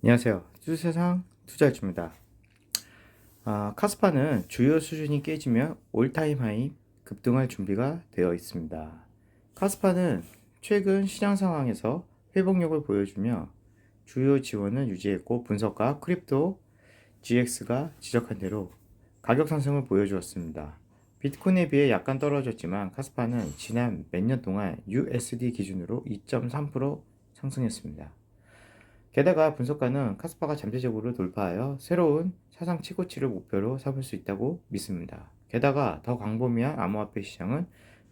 안녕하세요. 투자세상 투자일주입니다. 카스파는 주요 수준이 깨지며 올타임 하이 급등할 준비가 되어 있습니다. 카스파는 최근 시장 상황에서 회복력을 보여주며 주요 지원을 유지했고 분석가 크립토 GX가 지적한 대로 가격 상승을 보여주었습니다. 비트코인에 비해 약간 떨어졌지만 카스파는 지난 몇 년 동안 USD 기준으로 2.3% 상승했습니다. 게다가 분석가는 카스파가 잠재적으로 돌파하여 새로운 사상 최고치를 목표로 삼을 수 있다고 믿습니다. 게다가 더 광범위한 암호화폐 시장은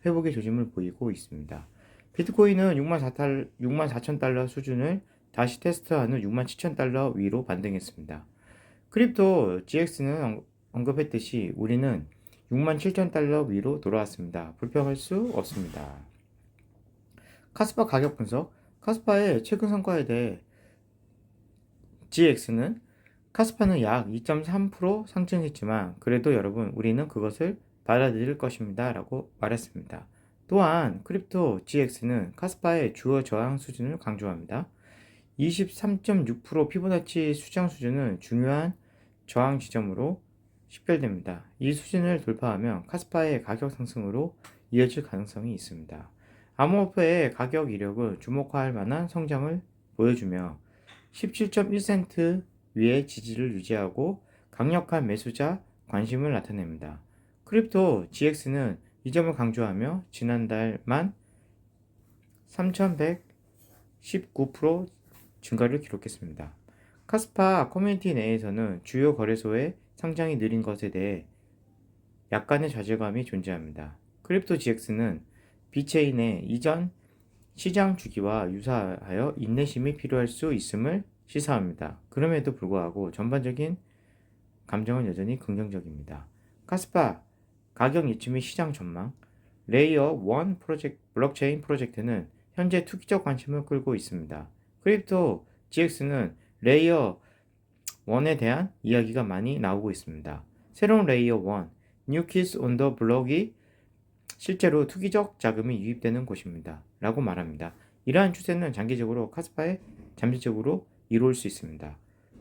회복의 조짐을 보이고 있습니다. 비트코인은 6만 4천 달러 수준을 다시 테스트한 후 6만 7천 달러 위로 반등했습니다. 크립토 GX는 언급했듯이 우리는 6만 7천 달러 위로 돌아왔습니다. 불평할 수 없습니다. 카스파 가격 분석. 카스파의 최근 성과에 대해 GX는 카스파는 약 2.3% 상승했지만 그래도 여러분 우리는 그것을 받아들일 것입니다 라고 말했습니다. 또한 크립토 GX는 카스파의 주요 저항 수준을 강조합니다. 23.6% 피보나치 수장 수준은 중요한 저항 지점으로 식별됩니다. 이 수준을 돌파하면 카스파의 가격 상승으로 이어질 가능성이 있습니다. 암호화폐의 가격 이력은 주목할 만한 성장을 보여주며 17.1센트 위의 지지를 유지하고 강력한 매수자 관심을 나타냅니다. 크립토 GX는 이 점을 강조하며 지난달만 3,119% 증가를 기록했습니다. 카스파 커뮤니티 내에서는 주요 거래소의 성장이 느린 것에 대해 약간의 좌절감이 존재합니다. 크립토 GX는 비체인의 이전 시장 주기와 유사하여 인내심이 필요할 수 있음을 시사합니다. 그럼에도 불구하고 전반적인 감정은 여전히 긍정적입니다. 카스파 가격 예측 및 시장 전망. 레이어 1 블록체인 프로젝트는 현재 투기적 관심을 끌고 있습니다. 크립토 GX는 레이어 1에 대한 이야기가 많이 나오고 있습니다. 새로운 레이어 1, New Kids on the Block이 실제로 투기적 자금이 유입되는 곳입니다. 라고 말합니다. 이러한 추세는 장기적으로 카스파에 잠재적으로 이루어질 수 있습니다.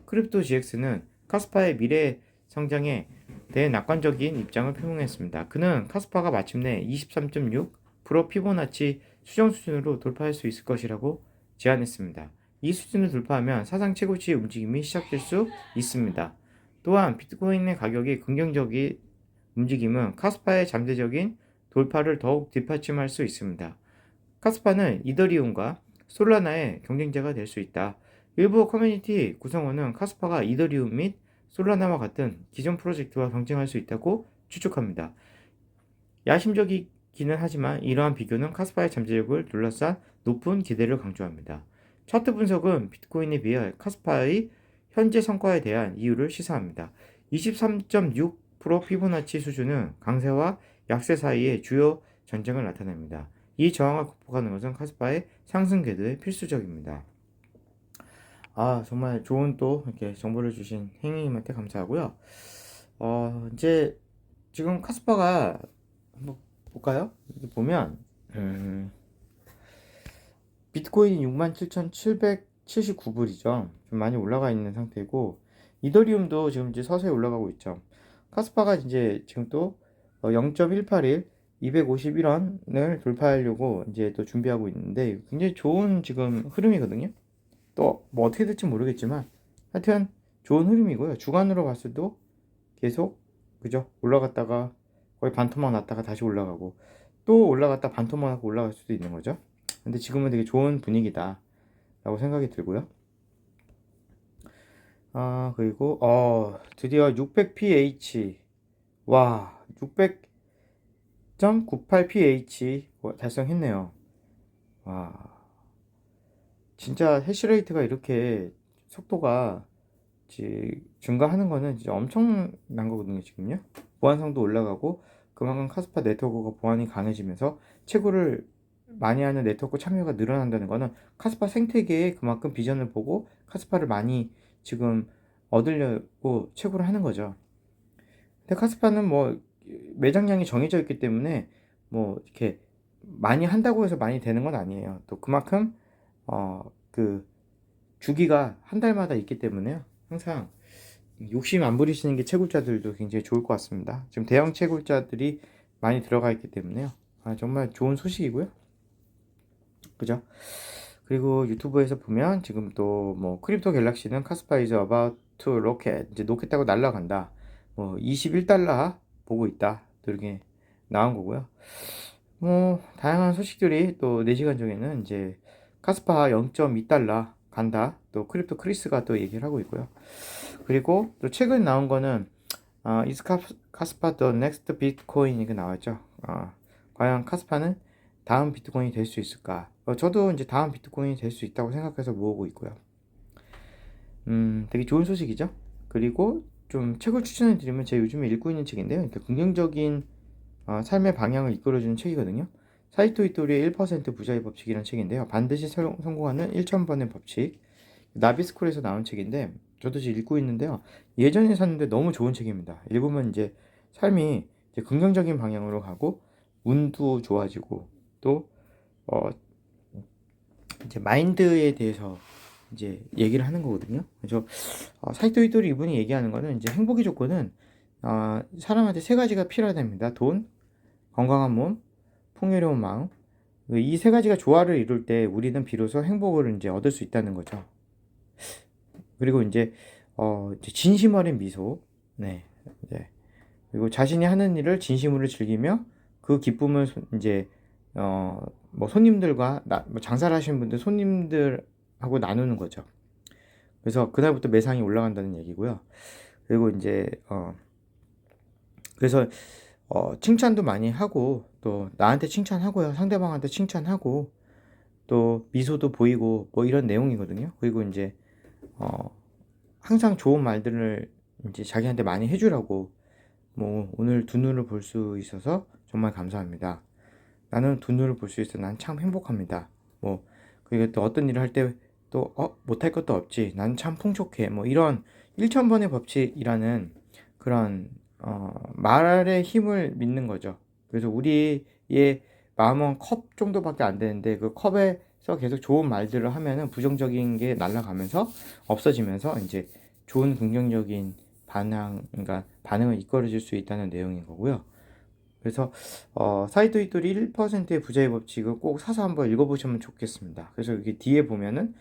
크립토 GX는 카스파의 미래 성장에 대해 낙관적인 입장을 표명했습니다. 그는 카스파가 마침내 23.6% 피보나치 수정 수준으로 돌파할 수 있을 것이라고 제안했습니다. 이 수준을 돌파하면 사상 최고치의 움직임이 시작될 수 있습니다. 또한 비트코인의 가격이 긍정적인 움직임은 카스파의 잠재적인 돌파를 더욱 뒷받침할 수 있습니다. 카스파는 이더리움과 솔라나의 경쟁자가 될 수 있다. 일부 커뮤니티 구성원은 카스파가 이더리움 및 솔라나와 같은 기존 프로젝트와 경쟁할 수 있다고 추측합니다. 야심적이기는 하지만 이러한 비교는 카스파의 잠재력을 둘러싼 높은 기대를 강조합니다. 차트 분석은 비트코인에 비해 카스파의 현재 성과에 대한 이유를 시사합니다. 23.6% 피보나치 수준은 강세와 약세 사이의 주요 전쟁을 나타냅니다. 이 저항을 극복하는 것은 카스파의 상승 궤도에 필수적입니다. 정말 좋은 또 이렇게 정보를 주신 행님한테 감사하고요. 이제 지금 카스파가 한번 볼까요? 보면 비트코인이 67,779불이죠. 좀 많이 올라가 있는 상태고 이더리움도 지금 이제 서서히 올라가고 있죠. 카스파가 이제 지금 또 0.181 251원을 돌파하려고 이제 또 준비하고 있는데 굉장히 좋은 지금 흐름이거든요. 또 뭐 어떻게 될지 모르겠지만 하여튼 좋은 흐름이고요. 주간으로 봤을 때도 계속 그죠? 올라갔다가 거의 반토막 났다가 다시 올라가고 또 올라갔다 반토막 나고 올라갈 수도 있는 거죠. 근데 지금은 되게 좋은 분위기다 라고 생각이 들고요. 그리고 드디어 600pH 와 600.98pH 달성했네요. 와 진짜 해시레이트가 이렇게 속도가 증가하는 거는 진짜 엄청난 거거든요. 지금요. 보안성도 올라가고 그만큼 카스파 네트워크가 보안이 강해지면서 채굴을 많이 하는 네트워크 참여가 늘어난다는 거는 카스파 생태계에 그만큼 비전을 보고 카스파를 많이 지금 얻으려고 채굴을 하는 거죠. 근데 카스파는 뭐 매장량이 정해져 있기 때문에 뭐 이렇게 많이 한다고 해서 많이 되는 건 아니에요. 또 그만큼 그 주기가 한 달마다 있기 때문에요. 항상 욕심 안 부리시는 게 채굴자들도 굉장히 좋을 것 같습니다. 지금 대형 채굴자들이 많이 들어가 있기 때문에요. 정말 좋은 소식이고요. 그죠? 그리고 유튜브에서 보면 지금 또 뭐 크립토 갤럭시는 카스파 is about to rocket, 이제 로켓 타고 날아간다. 뭐 21달러 보고 있다. 또 이렇게 나온 거고요. 뭐 다양한 소식들이 또 4시간 전에는 이제 카스파 0.2달러 간다. 또 크립토 크리스가 또 얘기를 하고 있고요. 그리고 또 최근 나온 거는 is 카스파 the next bitcoin 이게 나왔죠. 과연 카스파는 다음 비트코인이 될 수 있을까? 저도 이제 다음 비트코인이 될 수 있다고 생각해서 모으고 있고요. 되게 좋은 소식이죠. 그리고 좀 책을 추천해 드리면 제가 요즘에 읽고 있는 책인데요. 긍정적인 삶의 방향을 이끌어주는 책이거든요. 사이토 이토리의 1% 부자의 법칙이라는 책인데요. 반드시 성공하는 1000번의 법칙. 나비스쿨에서 나온 책인데 저도 지금 읽고 있는데요. 예전에 샀는데 너무 좋은 책입니다. 읽으면 이제 삶이 이제 긍정적인 방향으로 가고 운도 좋아지고 또 이제 마인드에 대해서 이제 얘기를 하는 거거든요. 그래서 사이토 이토리 이분이 얘기하는 거는 이제 행복의 조건은 사람한테 3가지가 필요합니다. 돈, 건강한 몸, 풍요로운 마음. 이 3가지가 조화를 이룰 때 우리는 비로소 행복을 이제 얻을 수 있다는 거죠. 그리고 이제 진심 어린 미소, 네, 네. 그리고 자신이 하는 일을 진심으로 즐기며 그 기쁨을 이제 뭐 손님들과 뭐 장사를 하시는 분들 손님들하고 나누는 거죠. 그래서 그날부터 매상이 올라간다는 얘기고요. 그리고 이제 그래서 칭찬도 많이 하고 또 나한테 칭찬하고요. 상대방한테 칭찬하고 또 미소도 보이고 뭐 이런 내용이거든요. 그리고 이제 항상 좋은 말들을 이제 자기한테 많이 해주라고 뭐 오늘 두 눈을 볼 수 있어서 정말 감사합니다. 나는 두 눈을 볼 수 있어 난 참 행복합니다. 뭐 그리고 또 어떤 일을 할 때 또 못할 것도 없지 난 참 풍족해 뭐 이런 1000번의 법칙이라는 그런 말의 힘을 믿는 거죠. 그래서 우리의 마음은 컵 정도밖에 안 되는데 그 컵에서 계속 좋은 말들을 하면은 부정적인 게 날아가면서 없어지면서 이제 좋은 긍정적인 그러니까 반응을 이끌어줄 수 있다는 내용인 거고요. 그래서 사이토 이토리 1%의 부자의 법칙을 꼭 사서 한번 읽어보시면 좋겠습니다. 그래서 여기 뒤에 보면은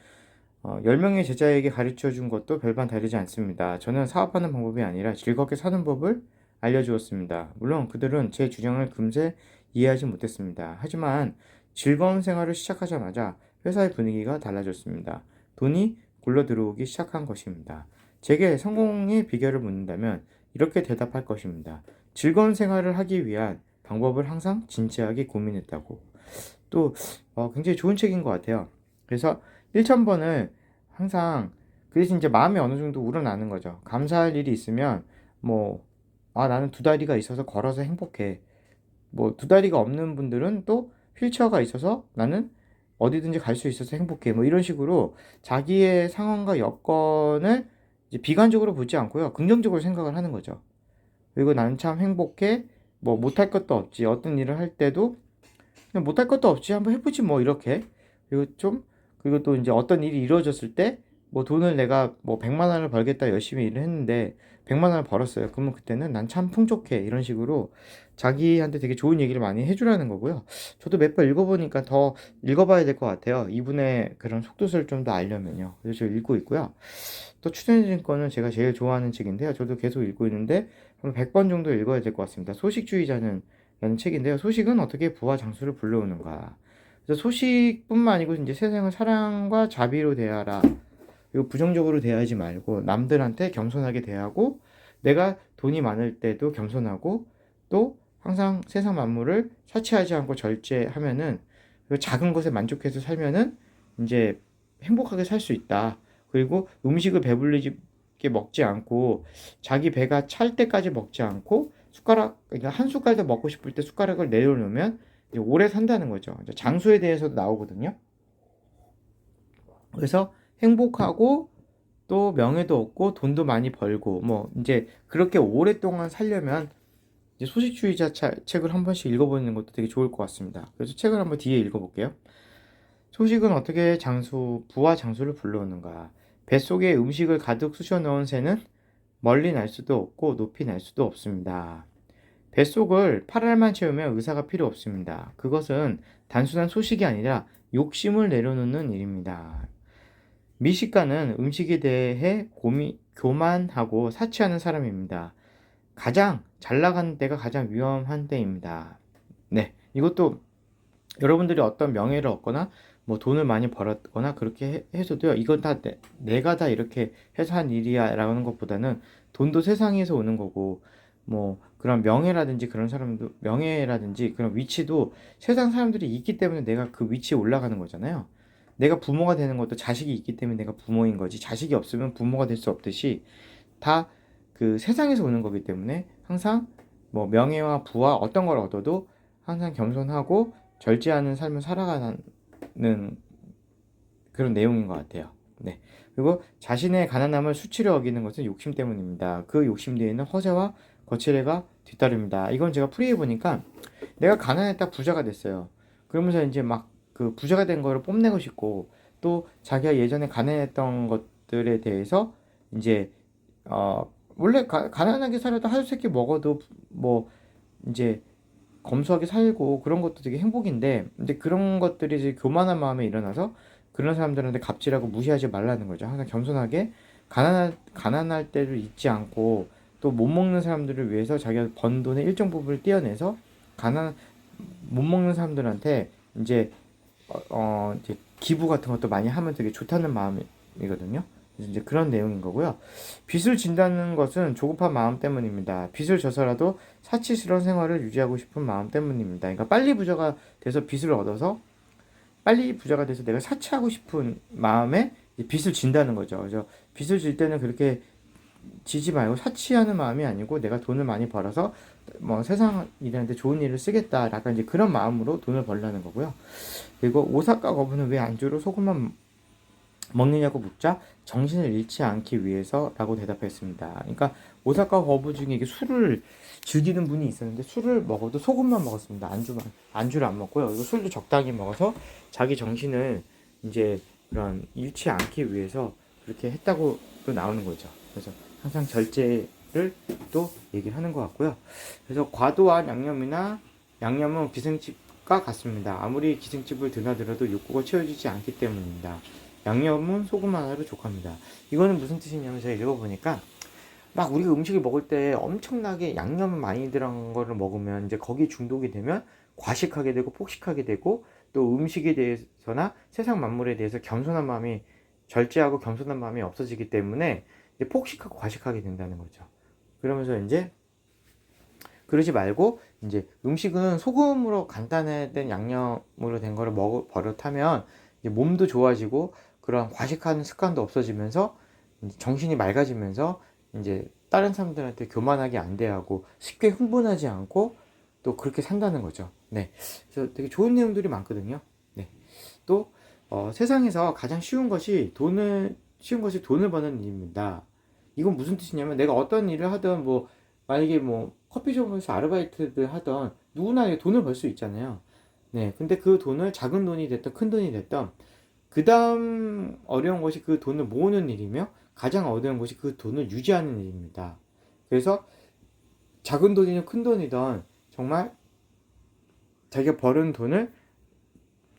10명의 제자에게 가르쳐 준 것도 별반 다르지 않습니다. 저는 사업하는 방법이 아니라 즐겁게 사는 법을 알려주었습니다. 물론 그들은 제 주장을 금세 이해하지 못했습니다. 하지만 즐거운 생활을 시작하자마자 회사의 분위기가 달라졌습니다. 돈이 굴러 들어오기 시작한 것입니다. 제게 성공의 비결을 묻는다면 이렇게 대답할 것입니다. 즐거운 생활을 하기 위한 방법을 항상 진지하게 고민했다고. 또 굉장히 좋은 책인 것 같아요. 그래서 1000번을 항상 그 대신 이제 마음이 어느 정도 우러나는 거죠. 감사할 일이 있으면 뭐 나는 2다리가 있어서 걸어서 행복해. 뭐 2다리가 없는 분들은 또 휠체어가 있어서 나는 어디든지 갈 수 있어서 행복해. 뭐 이런 식으로 자기의 상황과 여건을 이제 비관적으로 보지 않고요. 긍정적으로 생각을 하는 거죠. 그리고 나는 참 행복해. 뭐 못할 것도 없지. 어떤 일을 할 때도 그냥 못할 것도 없지. 한번 해보지 뭐 이렇게. 그리고 또 이제 어떤 일이 이루어졌을 때 뭐 돈을 내가 뭐 100만 원을 벌겠다 열심히 일을 했는데 100만 원을 벌었어요. 그러면 그때는 난 참 풍족해. 이런 식으로 자기한테 되게 좋은 얘기를 많이 해주라는 거고요. 저도 몇 번 읽어보니까 더 읽어봐야 될 것 같아요. 이분의 그런 속뜻을 좀 더 알려면요. 그래서 저 읽고 있고요. 또 추천해드린 거는 제가 제일 좋아하는 책인데요. 저도 계속 읽고 있는데 한 100번 정도 읽어야 될 것 같습니다. 소식주의자는 라는 책인데요. 소식은 어떻게 부와 장수를 불러오는가. 그래서 소식뿐만 아니고 이제 세상을 사랑과 자비로 대하라. 그리고 부정적으로 대하지 말고 남들한테 겸손하게 대하고 내가 돈이 많을 때도 겸손하고 또 항상 세상 만물을 사치하지 않고 절제하면은 작은 것에 만족해서 살면은 이제 행복하게 살 수 있다. 그리고 음식을 배불리게 먹지 않고 자기 배가 찰 때까지 먹지 않고 그러니까 한 숟갈 더 먹고 싶을 때 숟가락을 내려놓으면 이제 오래 산다는 거죠. 장수에 대해서도 나오거든요. 그래서 행복하고 또 명예도 얻고 돈도 많이 벌고 뭐 이제 그렇게 오랫동안 살려면 이제 소식주의자 책을 한 번씩 읽어보는 것도 되게 좋을 것 같습니다. 그래서 책을 한번 뒤에 읽어볼게요. 소식은 어떻게 부와 장수를 불러오는가? 뱃속에 음식을 가득 쑤셔 넣은 새는 멀리 날 수도 없고 높이 날 수도 없습니다. 뱃속을 8알만 채우면 의사가 필요 없습니다. 그것은 단순한 소식이 아니라 욕심을 내려놓는 일입니다. 미식가는 음식에 대해 교만하고 사치하는 사람입니다. 가장 잘 나가는 때가 가장 위험한 때입니다. 네, 이것도 여러분들이 어떤 명예를 얻거나 뭐 돈을 많이 벌었거나 그렇게 해서도요. 이건 다 내가 다 이렇게 해서 한 일이야 라는 것보다는 돈도 세상에서 오는 거고 뭐 그런 명예라든지 그런 사람도 명예라든지 그런 위치도 세상 사람들이 있기 때문에 내가 그 위치에 올라가는 거잖아요. 내가 부모가 되는 것도 자식이 있기 때문에 내가 부모인 거지 자식이 없으면 부모가 될 수 없듯이 다 그 세상에서 오는 거기 때문에 항상 뭐 명예와 부와 어떤 걸 얻어도 항상 겸손하고 절제하는 삶을 살아가는 그런 내용인 것 같아요. 네. 그리고 자신의 가난함을 수치로 여기는 것은 욕심 때문입니다. 그 욕심 뒤에는 허세와 거칠애가 뒤따릅니다. 이건 제가 풀이해 보니까 내가 가난했다 부자가 됐어요. 그러면서 이제 막 그 부자가 된 거를 뽐내고 싶고 또 자기가 예전에 가난했던 것들에 대해서 이제 원래 가난하게 살아도 하루 세끼 먹어도 뭐 이제 검소하게 살고 그런 것도 되게 행복인데 근데 그런 것들이 이제 교만한 마음에 일어나서 그런 사람들한테 갑질하고 무시하지 말라는 거죠. 항상 겸손하게 가난할 때를 잊지 않고 또 못 먹는 사람들을 위해서 자기가 번 돈의 일정 부분을 떼어내서 가난 못 먹는 사람들한테 이제 이제 기부 같은 것도 많이 하면 되게 좋다는 마음이거든요. 그래서 이제 그런 내용인 거고요. 빚을 진다는 것은 조급한 마음 때문입니다. 빚을 져서라도 사치스러운 생활을 유지하고 싶은 마음 때문입니다. 그러니까 빨리 부자가 돼서 빚을 얻어서 빨리 부자가 돼서 내가 사치하고 싶은 마음에 빚을 진다는 거죠. 그래서 빚을 질 때는 그렇게 지지 말고 사치하는 마음이 아니고 내가 돈을 많이 벌어서 뭐 세상 일한테 좋은 일을 쓰겠다. 약간 이제 그런 마음으로 돈을 벌라는 거고요. 그리고 오사카 거부는 왜 안주로 소금만 먹느냐고 묻자 정신을 잃지 않기 위해서라고 대답했습니다. 그러니까 오사카 거부 중에 이게 술을 즐기는 분이 있었는데 술을 먹어도 소금만 먹었습니다. 안주를 안 먹고요. 그리고 술도 적당히 먹어서 자기 정신을 이제 그런 잃지 않기 위해서 그렇게 했다고 또 나오는 거죠. 그래서 항상 절제를 또 얘기를 하는 것 같고요. 그래서 과도한 양념은 기생집과 같습니다. 아무리 기생집을 드나들어도 욕구가 채워지지 않기 때문입니다. 양념은 소금 하나로 족합니다. 이거는 무슨 뜻이냐면 제가 읽어보니까 막 우리가 음식을 먹을 때 엄청나게 양념 많이 들어간 거를 먹으면 이제 거기 중독이 되면 과식하게 되고 폭식하게 되고 또 음식에 대해서나 세상 만물에 대해서 절제하고 겸손한 마음이 없어지기 때문에 이제 폭식하고 과식하게 된다는 거죠. 그러면서 이제 그러지 말고 이제 음식은 소금으로 간단하된 양념으로 된 거를 버릇하면 이제 몸도 좋아지고 그런 과식하는 습관도 없어지면서 정신이 맑아지면서 이제 다른 사람들한테 교만하게 안 대하고 쉽게 흥분하지 않고 또 그렇게 산다는 거죠. 네. 그래서 되게 좋은 내용들이 많거든요. 네. 또 세상에서 가장 쉬운 것이 돈을 버는 일입니다. 이건 무슨 뜻이냐면 내가 어떤 일을 하든 뭐 만약에 뭐 커피숍에서 아르바이트를 하던 누구나 돈을 벌 수 있잖아요. 네. 근데 그 돈을 작은 돈이 됐든 큰 돈이 됐든 그 다음 어려운 것이 그 돈을 모으는 일이며 가장 어려운 것이 그 돈을 유지하는 일입니다. 그래서 작은 돈이든 큰 돈이든 정말 자기가 버는 돈을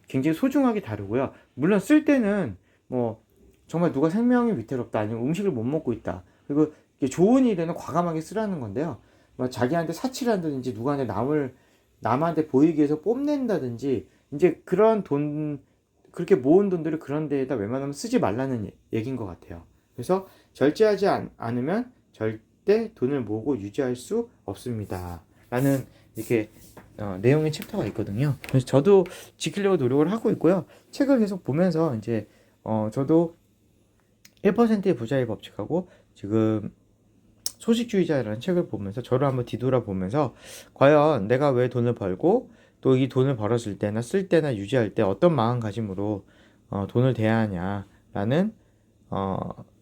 굉장히 소중하게 다루고요. 물론 쓸 때는 뭐 정말 누가 생명이 위태롭다 아니면 음식을 못 먹고 있다. 그리고 좋은 일에는 과감하게 쓰라는 건데요. 뭐 자기한테 사치를 한다든지 남한테 보이기 위해서 뽐낸다든지 이제 그런 그렇게 모은 돈들을 그런 데에다 웬만하면 쓰지 말라는 얘기인 것 같아요. 그래서 절제하지 않으면 절대 돈을 모으고 유지할 수 없습니다. 라는 이렇게 내용의 챕터가 있거든요. 그래서 저도 지키려고 노력을 하고 있고요. 책을 계속 보면서 이제 저도 1%의 부자의 법칙하고 지금 소식주의자라는 책을 보면서 저를 한번 뒤돌아보면서 과연 내가 왜 돈을 벌고 또 이 돈을 벌었을 때나 쓸 때나 유지할 때 어떤 마음가짐으로 돈을 대해야 하냐라는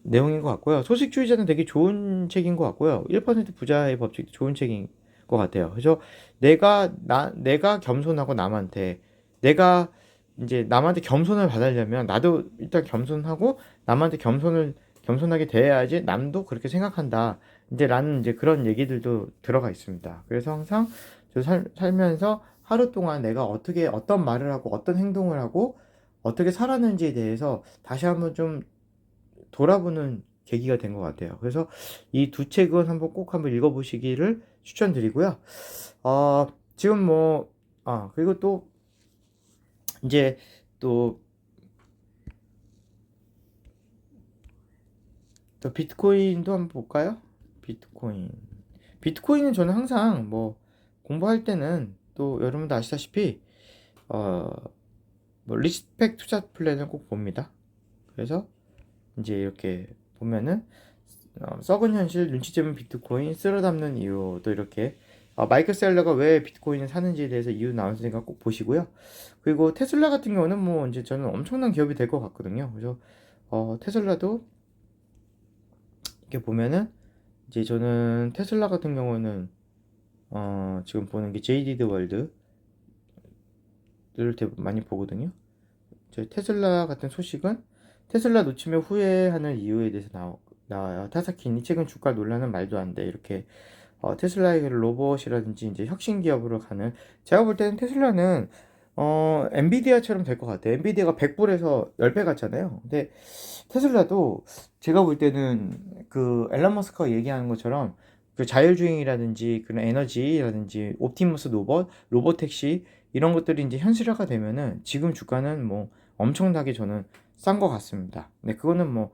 내용인 것 같고요. 소식주의자는 되게 좋은 책인 것 같고요. 1% 부자의 법칙도 좋은 책인 것 같아요. 그래서 내가 겸손하고 남한테 내가 이제 남한테 겸손을 받으려면 나도 일단 겸손하고 남한테 겸손하게 대해야지 남도 그렇게 생각한다. 이제 라는 이제 그런 얘기들도 들어가 있습니다. 그래서 항상 저 살면서 하루 동안 내가 어떻게 어떤 말을 하고 어떤 행동을 하고 어떻게 살았는지에 대해서 다시 한번 좀 돌아보는 계기가 된 것 같아요. 그래서 이 두 책은 꼭 한번 읽어보시기를 추천드리고요. 지금 뭐, 그리고 또 이제 또 비트코인도 한번 볼까요? 비트코인은 저는 항상 뭐 공부할 때는 또 여러분도 아시다시피 어, 뭐 리스펙 투자 플랜을 꼭 봅니다. 그래서 이제 이렇게 보면은 썩은 현실, 눈치 채면 비트코인, 쓸어 담는 이유, 또 이렇게 마이클 셀러가 왜 비트코인을 사는지에 대해서 이유 나왔으니까 꼭 보시고요. 그리고 테슬라 같은 경우는 뭐 이제 저는 엄청난 기업이 될 것 같거든요. 그래서 테슬라도 이렇게 보면은 이제 저는 테슬라 같은 경우는 지금 보는 게 JD 월드를 많이 보거든요. 저 테슬라 같은 소식은 테슬라 놓치면 후회하는 이유에 대해서 나와요. 타사키니 최근 주가 논란은 말도 안 돼. 이렇게 테슬라의 그 로봇이라든지 이제 혁신 기업으로 가는, 제가 볼 때는 테슬라는 엔비디아처럼 될 것 같아요. 엔비디아가 100불에서 10배 갔잖아요. 근데 테슬라도 제가 볼 때는 그 앨런 머스크가 얘기하는 것처럼 그 자율주행이라든지 그런 에너지라든지 옵티머스 로봇 택시 이런 것들이 이제 현실화가 되면은 지금 주가는 뭐 엄청나게 저는 싼 것 같습니다. 근데 그거는 뭐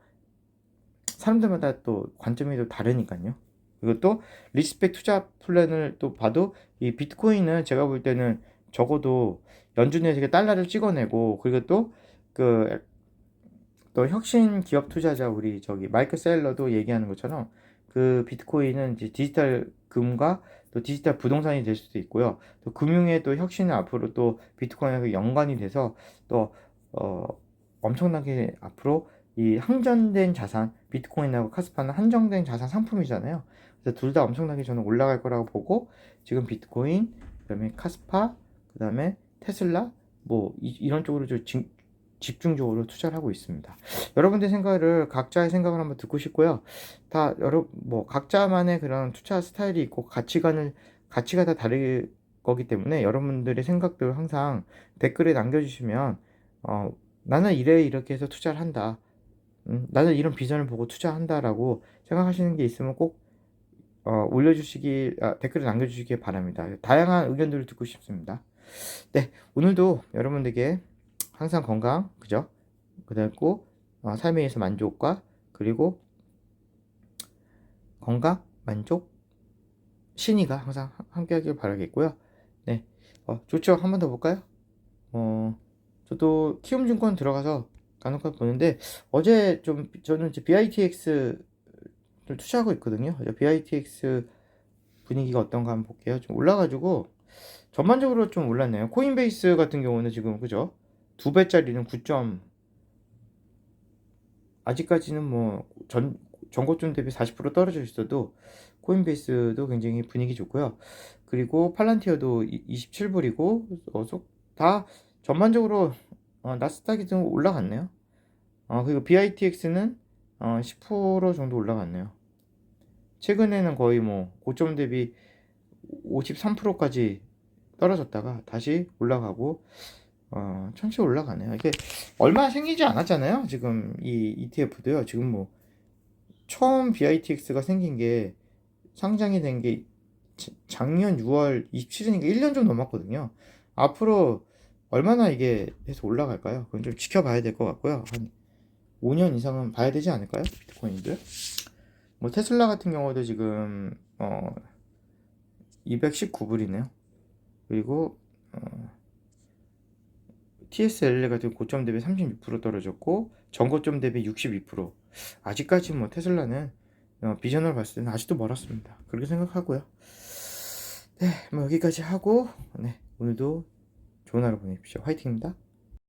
사람들마다 또 관점이 또 다르니까요. 그리고 또 리스펙 투자 플랜을 또 봐도 이 비트코인은 제가 볼 때는 적어도 연준에서 달러를 찍어내고, 그리고 또 혁신 기업 투자자 우리 저기 마이클 셀러도 얘기하는 것처럼 그 비트코인은 이제 디지털 금과 또 디지털 부동산이 될 수도 있고요. 또 금융의 또 혁신은 앞으로 또 비트코인하고 연관이 돼서 또 엄청나게 앞으로 이 항전된 자산, 비트코인하고 카스파는 한정된 자산 상품이잖아요. 그래서 둘 다 엄청나게 저는 올라갈 거라고 보고, 지금 비트코인, 그다음에 카스파, 그다음에 테슬라 뭐 이런 쪽으로 좀 집중적으로 투자를 하고 있습니다. 여러분들 생각을 각자의 생각을 한번 듣고 싶고요. 다 뭐 각자만의 그런 투자 스타일이 있고 가치가 다 다를 거기 때문에 여러분들의 생각들 항상 댓글에 남겨주시면 나는 이렇게 해서 투자를 한다. 나는 이런 비전을 보고 투자한다라고 생각하시는 게 있으면 꼭 댓글에 남겨주시기 바랍니다. 다양한 의견들을 듣고 싶습니다. 네, 오늘도 여러분들께 항상 건강, 그죠? 그리고 삶에 의해서 만족과, 그리고 건강, 만족, 신의가 항상 함께하길 바라겠고요. 네, 좋죠. 한 번 더 볼까요? 저도 키움증권 들어가서 간혹가다 보는데 어제 좀 저는 이제 BITX를 투자하고 있거든요. BITX 분위기가 어떤가 한번 볼게요. 좀 올라가지고 전반적으로 좀 올랐네요. 코인베이스 같은 경우는 지금 그죠? 2배짜리는 9점, 아직까지는 뭐 전고점 대비 40% 떨어져 있어도 코인베이스도 굉장히 분위기 좋고요. 그리고 팔란티어도 27불이고 다 전반적으로 나스닥이 좀 올라갔네요. 그리고 BITX는 10% 정도 올라갔네요. 최근에는 거의 뭐 고점 대비 53%까지 떨어졌다가 다시 올라가고 천천히 올라가네요. 이게 얼마 생기지 않았잖아요. 지금 이 ETF도요. 지금 뭐 처음 BITX가 생긴 게 상장이 된 게 작년 6월 27일이니까 1년 좀 넘었거든요. 앞으로 얼마나 이게 해서 올라갈까요? 그건 좀 지켜봐야 될 것 같고요. 한 5년 이상은 봐야 되지 않을까요? 비트코인들. 뭐 테슬라 같은 경우도 지금 219불이네요. 그리고 TSL 같은 고점 대비 36% 떨어졌고 전고점 대비 62%. 아직까지 뭐 테슬라는 비전을 봤을 때는 아직도 멀었습니다. 그렇게 생각하고요. 네, 뭐 여기까지 하고 네, 오늘도 좋은 하루 보내십시오. 화이팅입니다.